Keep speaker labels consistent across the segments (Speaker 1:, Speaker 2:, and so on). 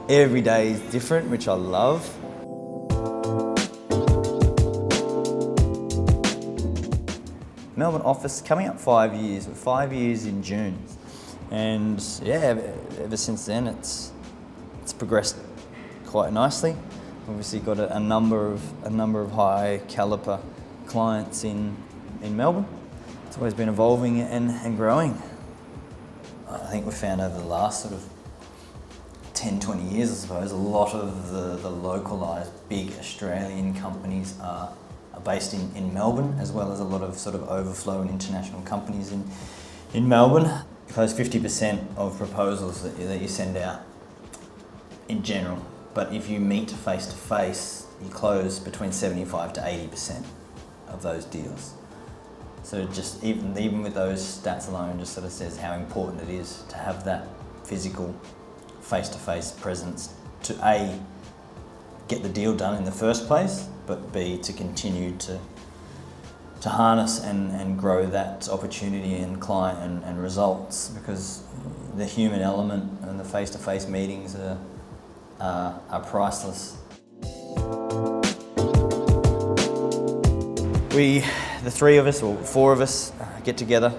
Speaker 1: Every day is different, which I love. Melbourne office coming up 5 years. 5 years in June, and yeah, ever since then it's progressed quite nicely. Obviously, got a number of high caliber clients in Melbourne. It's always been evolving and growing. I think we've found over the last sort of 10, 20 years, I suppose, a lot of the localised big Australian companies are based in Melbourne, as well as a lot of sort of overflow and international companies in Melbourne. Close 50% of proposals that you send out in general, but if you meet face to face, you close between 75 to 80% of those deals. So just even with those stats alone, just sort of says how important it is to have that physical face-to-face presence to A, get the deal done in the first place, but B, to continue to harness and grow that opportunity and client and results, because the human element and the face-to-face meetings are priceless. The three of us, or four of us, get together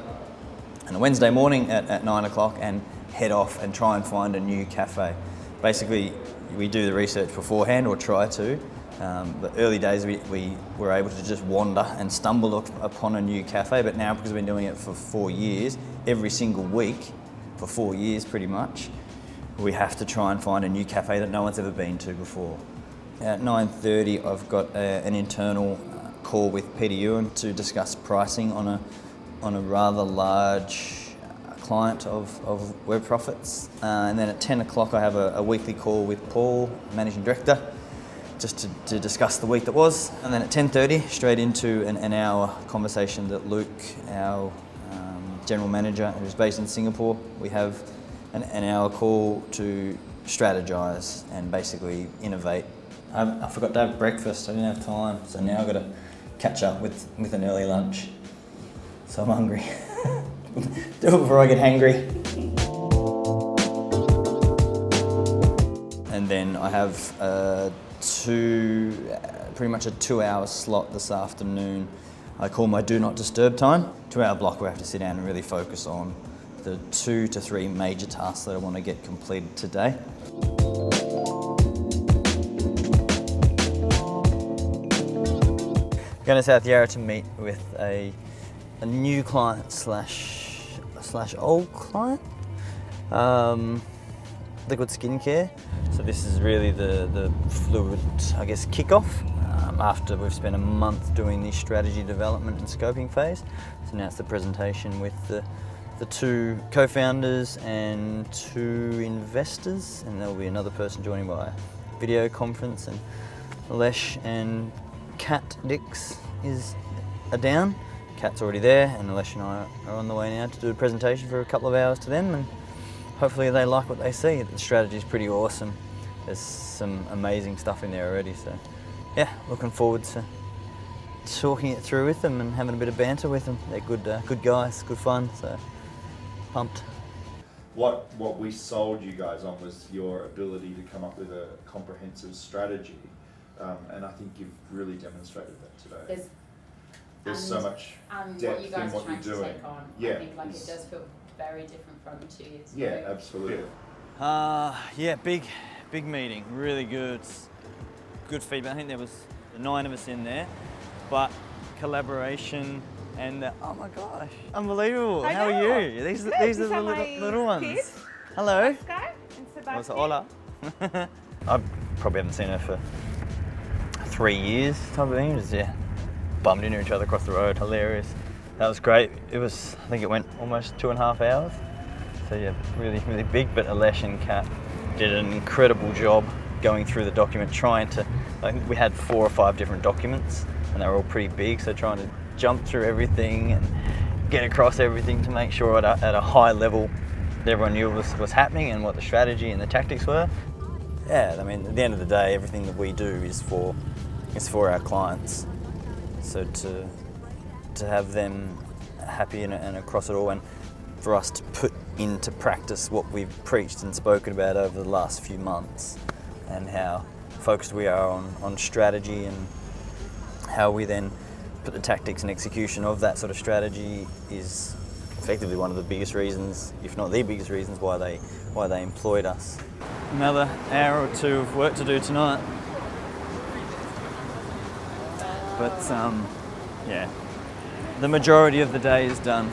Speaker 1: on a Wednesday morning at 9 o'clock and head off and try and find a new cafe. Basically, we do the research beforehand, or try to. The early days we were able to just wander and stumble upon a new cafe, but now, because we've been doing it for 4 years, every single week, for 4 years pretty much, we have to try and find a new cafe that no one's ever been to before. At 9:30 I've got an internal call with Peter Ewan to discuss pricing on a rather large client of Web Profits. And then at 10 o'clock I have a weekly call with Paul, Managing Director, just to discuss the week that was. And then at 10:30, straight into an hour conversation that Luke, our General Manager, who's based in Singapore, we have an hour call to strategise and basically innovate. I forgot to have breakfast, I didn't have time, so now I've got to catch up with an early lunch. So I'm hungry. Do it before I get hangry. And then I have pretty much a 2-hour slot this afternoon. I call my do not disturb time. 2-hour block where I have to sit down and really focus on the 2 to 3 major tasks that I want to get completed today. Going to South Yarra to meet with a new client slash old client, liquid skincare. So this is really the fluid, I guess, kickoff after we've spent a month doing the strategy development and scoping phase. So now it's the presentation with the 2 co-founders and 2 investors, and there'll be another person joining by video conference, and Alesh and Kat Dix are down. Kat's already there, and Alesh and I are on the way now to do a presentation for a couple of hours to them, and hopefully they like what they see. The strategy is pretty awesome. There's some amazing stuff in there already, so yeah, looking forward to talking it through with them and having a bit of banter with them. They're good guys, good fun, so pumped.
Speaker 2: What we sold you guys on was your ability to come up with a comprehensive strategy, and I think you've really demonstrated that today. There's so much depth in what you're doing.
Speaker 3: Take on.
Speaker 2: Yeah,
Speaker 3: I think it does feel very different from 2 years ago.
Speaker 2: Yeah, absolutely.
Speaker 1: Yeah, big meeting, really good feedback. I think there was 9 of us in there, but collaboration and oh my gosh, unbelievable! How are you? These are the little ones.
Speaker 4: Kids.
Speaker 1: Hello.
Speaker 4: Oscar and Sebastian.
Speaker 1: Hola. I probably haven't seen her for 3 years, type of thing. Just bumped into each other across the road. Hilarious. That was great. I think it went almost 2.5 hours. So yeah, really big. But Alesh and Kat did an incredible job going through the document, I think we had 4 or 5 different documents, and they were all pretty big. So trying to jump through everything and get across everything to make sure at a high level that everyone knew was happening and what the strategy and the tactics were. Yeah, I mean, at the end of the day, everything that we do is for our clients. So to have them happy and across it all, and for us to put into practice what we've preached and spoken about over the last few months, and how focused we are on strategy, and how we then put the tactics and execution of that sort of strategy is effectively one of the biggest reasons, if not the biggest reasons, why they employed us. Another hour or two of work to do tonight, but yeah, the majority of the day is done.